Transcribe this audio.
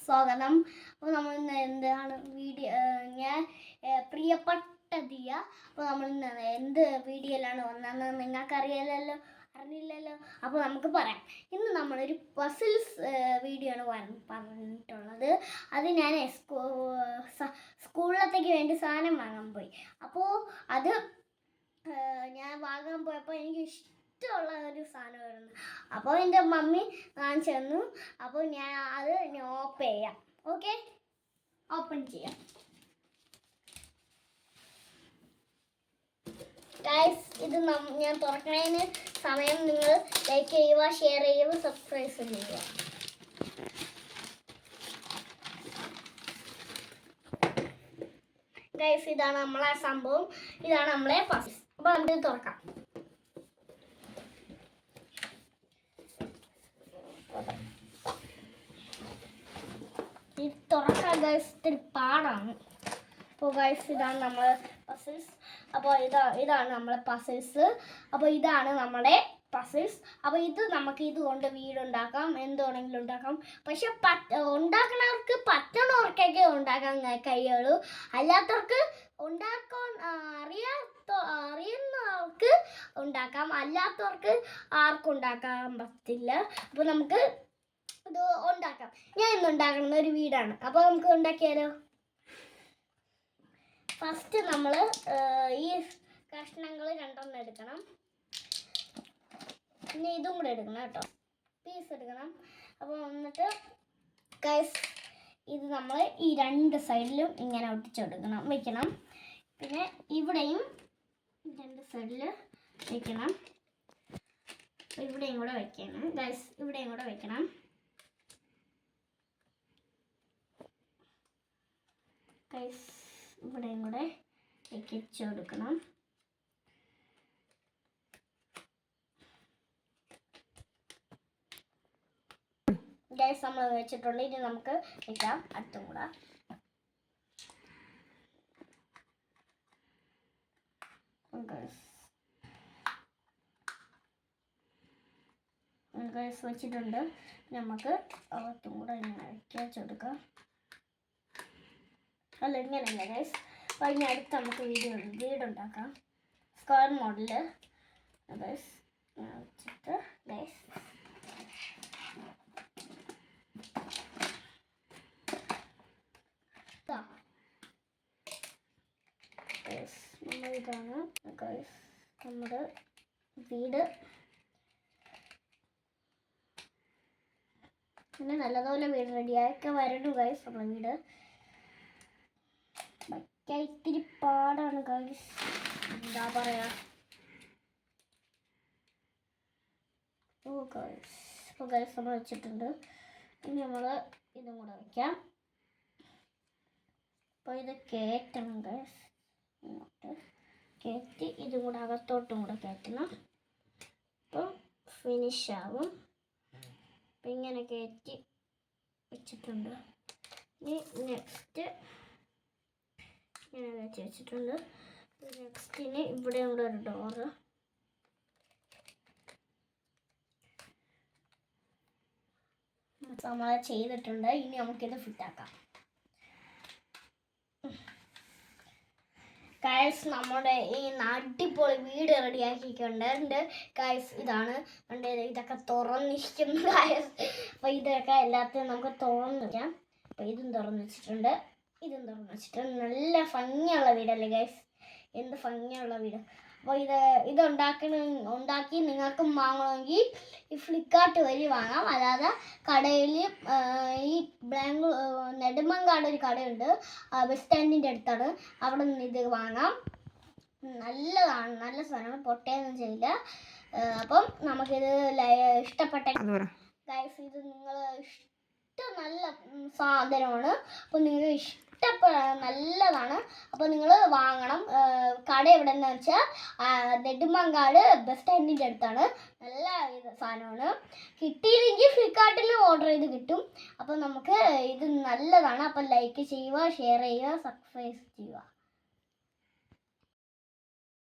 സ്വാഗതം. അപ്പോൾ നമ്മൾ ഇന്ന് എന്താണ് വീഡിയോ ഞാൻ പ്രിയപ്പെട്ട ദിയ. അപ്പോൾ നമ്മൾ ഇന്ന് എന്ത് വീഡിയോയിലാണ് വന്നതെന്ന് നിങ്ങൾക്കറിയില്ലല്ലോ, അറിഞ്ഞില്ലല്ലോ. അപ്പോൾ നമുക്ക് പറയാം. ഇന്ന് നമ്മളൊരു പസിൽസ് വീഡിയോ ആണ് പറഞ്ഞിട്ടുള്ളത്. അത് ഞാൻ സ്കൂളിലത്തേക്ക് വേണ്ടി സാധനം വാങ്ങാൻ പോയി. അപ്പോൾ അത് ഞാൻ വാങ്ങാൻ പോയപ്പോൾ എനിക്ക് ഇഷ്ടമുള്ള ഒരു സാധനമായിരുന്നു. അപ്പോൾ എൻ്റെ മമ്മി കാണിച്ചു തന്നു. അപ്പോൾ ഞാൻ ഓപ്പൺ ചെയ്യാം. ഓക്കെ, ഓപ്പൺ ചെയ്യാം. ഗൈസ്, ഇത് ഞാൻ തുറക്കുന്നതിന് സമയം നിങ്ങൾ ലൈക്ക് ചെയ്യുക, ഷെയർ ചെയ്യുക, സബ്സ്ക്രൈബ് ചെയ്യുക. ഗൈസ്, ഇതാണ് നമ്മളെ സംഭവം. ഇതാണ് നമ്മളെ പസിൽസ്. അപ്പോൾ നമുക്ക് തുറക്കാം. ഇത് തുറക്കാൻ ഗൈസ് ഇത്തിരി പാടാണ്. അപ്പോൾ ഗൈസ്, ഇതാണ് നമ്മളെ പസിൽസ്. അപ്പോൾ ഇതാണ് നമ്മളെ പസിൽസ്. അപ്പോൾ ഇതാണ് നമ്മുടെ പസിൽസ്. അപ്പോൾ ഇത് നമുക്ക് ഇതുകൊണ്ട് വീടുണ്ടാക്കാം, എന്ത് വേണമെങ്കിലും ഉണ്ടാക്കാം. പക്ഷെ ഉണ്ടാക്കുന്നവർക്ക് പറ്റുന്നവർക്കൊക്കെ ഉണ്ടാക്കാൻ കഴിയുള്ളൂ. അല്ലാത്തവർക്ക് ഉണ്ടാക്കാൻ അറിയുന്നവർക്ക് ഉണ്ടാക്കാം, അല്ലാത്തവർക്ക് ആർക്കും ഉണ്ടാക്കാൻ പറ്റില്ല. അപ്പോൾ നമുക്ക് ഇത് ഉണ്ടാക്കാം. ഞാൻ ഇന്ന് ഉണ്ടാക്കുന്ന ഒരു വീടാണ്. അപ്പോൾ നമുക്ക് ഉണ്ടാക്കിയാലോ. ഫസ്റ്റ് നമ്മൾ ഈ കഷ്ണങ്ങൾ 2 എടുക്കണം. പിന്നെ ഇതും കൂടെ എടുക്കണം കേട്ടോ, പീസ് എടുക്കണം. അപ്പോൾ എന്നിട്ട് ഗൈസ്, ഇത് നമ്മൾ ഈ 2 സൈഡിലും ഇങ്ങനെ വെക്കണം. പിന്നെ ഇവിടെയും 2 സൈഡിൽ വെക്കണം. ഇവിടെയും കൂടെ വെക്കണം ഗൈസ്, ഇവിടെയും കൂടെ വെക്കണം. ഗൈസ്, ഇവിടെയും കൂടെ വെച്ച് കൊടുക്കണം. ഗൈസ്, നമ്മൾ വെച്ചിട്ടുണ്ട്. ഇനി നമുക്ക് വെക്കാം അടുത്തും കൂടെ. ഗൈസ് വെച്ചിട്ടുണ്ട്. നമുക്ക് അകത്തും കൂടെ ഇങ്ങനെ വെച്ചെടുക്കാം. അല്ല, ഇങ്ങനെയല്ല ഗൈസ്. അപ്പോൾ ഇനി അടുത്ത് നമുക്ക് വീടുണ്ടാക്കാം. സ്ക്വയർ മോഡല് ഗൈസ് വെച്ചിട്ട് ഗൈസ് ഇതാണ് ഗൈസ് നമ്മുടെ വീട്. പിന്നെ നല്ലതുപോലെ വീട് റെഡിയാക്കി വരണം ഗൈസ്. നമ്മുടെ വീട് ഇത്തിരി പാടാണ് ഗൈസ്, എന്താ പറയാ. അപ്പോൾ ഗൈസ് നമ്മൾ വെച്ചിട്ടുണ്ട്. ഇനി നമ്മൾ ഇതും കൂടെ വയ്ക്കാം. അപ്പോൾ ഇത് കയറ്റണം ഗൈസ്, ഇങ്ങോട്ട് കയറ്റി ഇതും കൂടെ അകത്തോട്ടും കൂടെ കയറ്റണം. അപ്പോൾ ഫിനിഷ് ആവും. അപ്പം ഇങ്ങനെ കയറ്റി വെച്ചിട്ടുണ്ട്. ഇനി നെക്സ്റ്റ് ഇങ്ങനെ കയറ്റി വെച്ചിട്ടുണ്ട്. നെക്സ്റ്റിന് ഇവിടെയും കൂടെ ഒരു ഡോറ്. നമ്മൾ ചെയ്തിട്ടുണ്ട്. ഇനി നമുക്കിത് ഫിറ്റാക്കാം. ഗൈസ്, നമ്മുടെ ഈ അടിപൊളി വീട് റെഡിയാക്കിയിട്ടുണ്ട് ഗൈസ്. ഇതാണ് ഇതൊക്കെ തുറന്നിരിക്കുന്നു ഗൈസ്. അപ്പോൾ ഇതൊക്കെ എല്ലാത്തിനും നമുക്ക് തുറന്ന് വയ്ക്കാം. അപ്പോൾ ഇതും തുറന്ന് വെച്ചിട്ടുണ്ട്, ഇതും തുറന്ന് വെച്ചിട്ടുണ്ട്. നല്ല ഭംഗിയുള്ള വീടല്ലേ ഗൈസ്, എന്ത് ഭംഗിയുള്ള വീട്. അപ്പോൾ ഇത് ഉണ്ടാക്കി നിങ്ങൾക്കും വാങ്ങണമെങ്കിൽ ഈ ഫ്ലിപ്കാർട്ട് വഴി വാങ്ങാം. അല്ലാതെ കടയിൽ ഈ നെടുമങ്ങാട് ഒരു കടയുണ്ട്, ബസ് സ്റ്റാൻഡിൻ്റെ അടുത്താണ്. അവിടെ നിന്ന് ഇത് വാങ്ങാം. നല്ലതാണ്, നല്ല സാധനമാണ്, പൊട്ടയൊന്നും ചെയ്യില്ല. അപ്പം നമുക്കിത് ഇഷ്ടപ്പെട്ട ഗൈസ്, ഇത് നിങ്ങൾ നല്ല സാധനമാണ്. അപ്പോൾ നിങ്ങൾ നല്ലതാണ്. അപ്പോൾ നിങ്ങൾ വാങ്ങണം. കട എവിടെയെന്ന് വെച്ചാൽ നെടുമങ്ങാട് ബസ് സ്റ്റാൻഡിൻ്റെ അടുത്താണ്. നല്ല സാധനമാണ്. കിട്ടിയില്ലെങ്കിൽ ഫ്ലിപ്കാർട്ടിൽ ഓർഡർ ചെയ്ത് കിട്ടും. അപ്പോൾ നമുക്ക് ഇത് നല്ലതാണ്. അപ്പോൾ ലൈക്ക് ചെയ്യുക, ഷെയർ ചെയ്യുക, സബ്സ്ക്രൈബ് ചെയ്യുക.